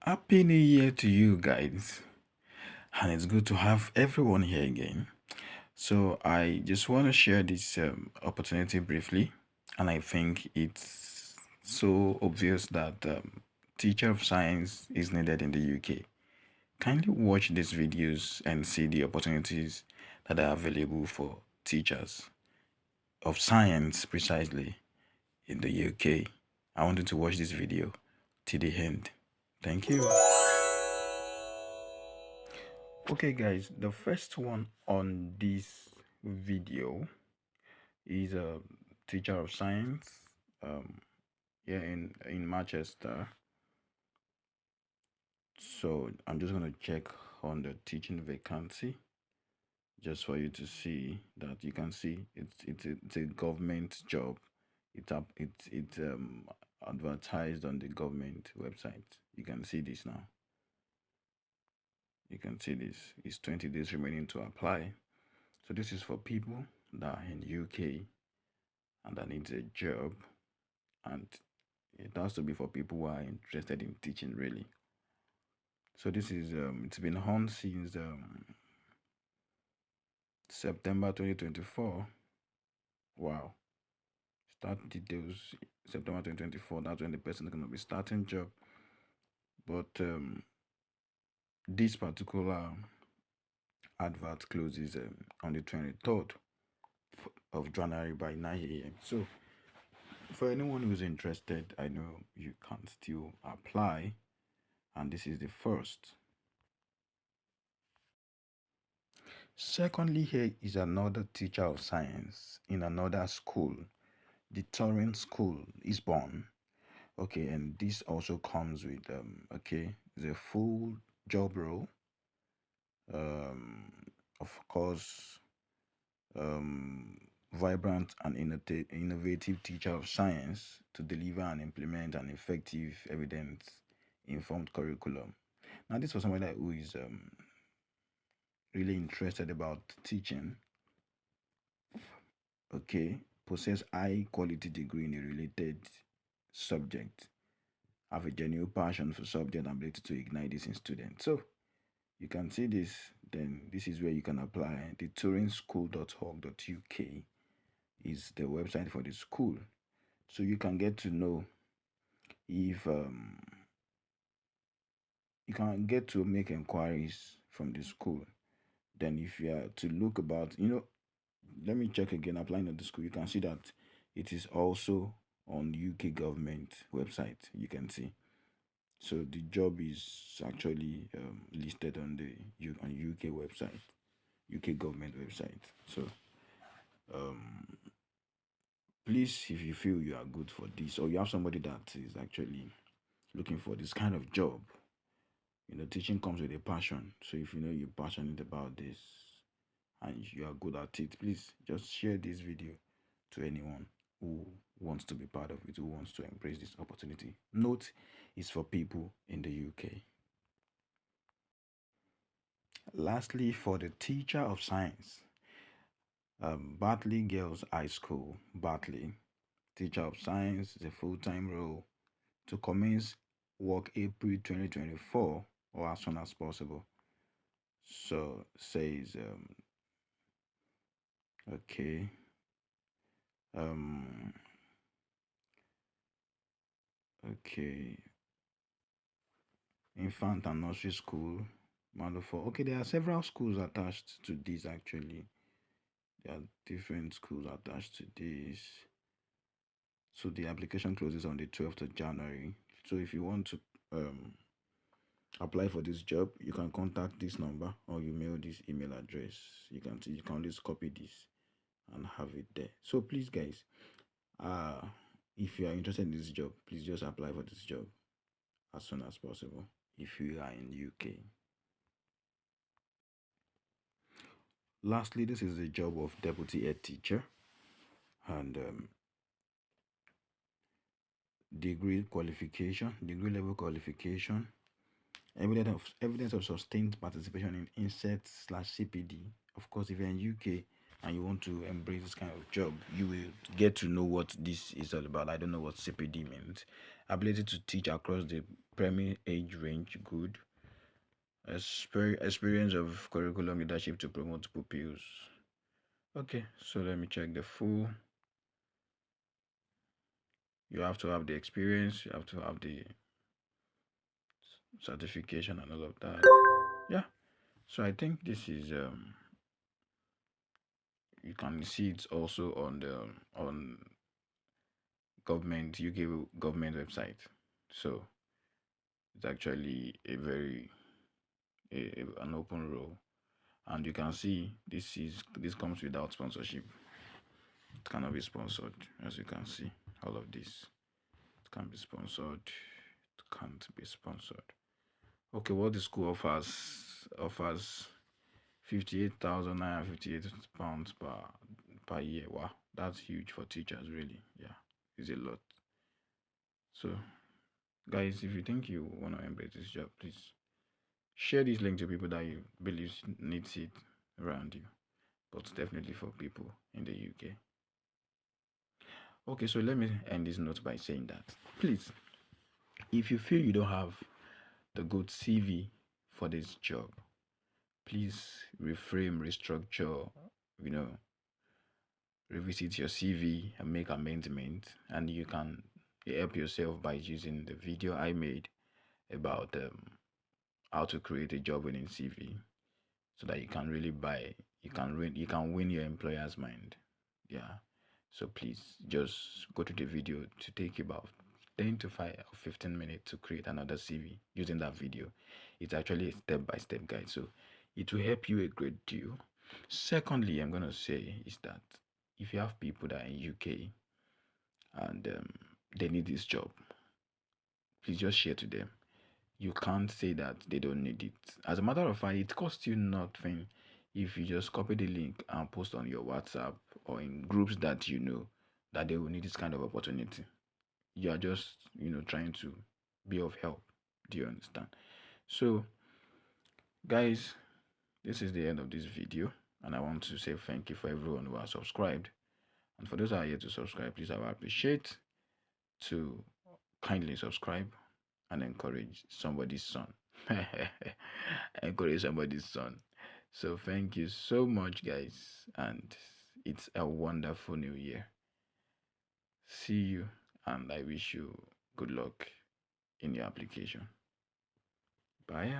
Happy New Year to you guys, and it's good to have everyone here again. So, I just want to share this opportunity briefly, and I think it's so obvious that teacher of science is needed in the UK. Kindly watch these videos and see the opportunities that are available for teachers of science precisely in the UK. I want you to watch this video till the end. Thank you. Okay, guys, the first one on this video is a teacher of science um, here in Manchester. So I'm just going to check on the teaching vacancy just for you to see that you can see it's a government job. It's advertised on the government website. You can see this now. You can see this. It's 20 days remaining to apply. So this is for people that are in UK and that needs a job, and it has to be for people who are interested in teaching really. So this is it's been on since September 2024. Wow. Start details September 2024. That's when the person is going to be starting job. But this particular advert closes on the 23rd of January by 9 a.m. So for anyone who's interested, I know you can still apply, and this is the first. Secondly, here is another teacher of science in another school. The Turing School is born. Okay, and this also comes with the full job role. Um, of course, um, vibrant and innovative teacher of science to deliver and implement an effective evidence-informed curriculum. Now, this was somebody who is really interested about teaching. Okay, possess high quality degree in a related subject, have a genuine passion for subject and ability to ignite this in students. So you can see this, then this is where you can apply. The touringSchool.org.uk is the website for the school. So you can get to know if you can get to make inquiries from the school. Then if you are to look about, let me check again, applying at the school, you can see that it is also on UK government website. You can see, so the job is actually listed on the UK website, UK government website. So please, if you feel you are good for this, or you have somebody that is actually looking for this kind of job, teaching comes with a passion. So if you know you're passionate about this and you are good at it, please just share this video to anyone who wants to be part of it, who wants to embrace this opportunity. Note, is for people in the UK. Lastly, for the teacher of science, Bartley Girls High School, Bartley, teacher of science is a full-time role to commence work April 2024 or as soon as possible. So says okay um okay infant and nursery school Malufo. Okay, there are several schools attached to this actually. There are different schools attached to this. So the application closes on the 12th of January. So if you want to um apply for this job, you can contact this number or you mail this email address. You can always copy this and have it there. So please guys, uh if you are interested in this job, please just apply for this job as soon as possible if you are in UK. Lastly, this is the job of deputy head teacher, and degree level qualification, evidence of sustained participation in insect/CPD. Of course, if you're in UK and you want to embrace this kind of job, you will get to know what this is all about. I don't know what CPD means. ability to teach across the primary age range, good. Experience of curriculum leadership to promote pupils. Okay, so let me check the full. You have to have the experience, you have to have the certification and all of that. Yeah. So I think this is you can see it also on the on government UK government website. So it's actually a very an open role, and you can see this comes without sponsorship. It cannot be sponsored, as you can see. All of this it can be sponsored. It can't be sponsored. Okay, what the school offers 58,958 pounds per year. Wow, that's huge for teachers, really. Yeah, it's a lot. So, guys, if you think you want to embrace this job, please share this link to people that you believe needs it around you. But definitely for people in the UK. Okay, so let me end this note by saying that please, if you feel you don't have the good CV for this job, please reframe, restructure, you know, revisit your CV and make amendments. And you can help yourself by using the video I made about how to create a job winning CV, so that you can really buy, you can win your employer's mind. Yeah. So please just go to the video to take about 10 to 5 or 15 minutes to create another CV using that video. It's actually a step by step guide. So it will help you a great deal. Secondly, I'm going to say is that if you have people that are in UK and they need this job, please just share to them. You can't say that they don't need it. As a matter of fact, it costs you nothing if you just copy the link and post on your WhatsApp or in groups that you know that they will need this kind of opportunity. You are just, trying to be of help. Do you understand? So, guys, this is the end of this video, and I want to say thank you for everyone who has subscribed. And for those that are yet to subscribe, please, I would appreciate to kindly subscribe and encourage somebody's son. Encourage somebody's son. So thank you so much, guys, and it's a wonderful new year. See you, and I wish you good luck in your application. Bye.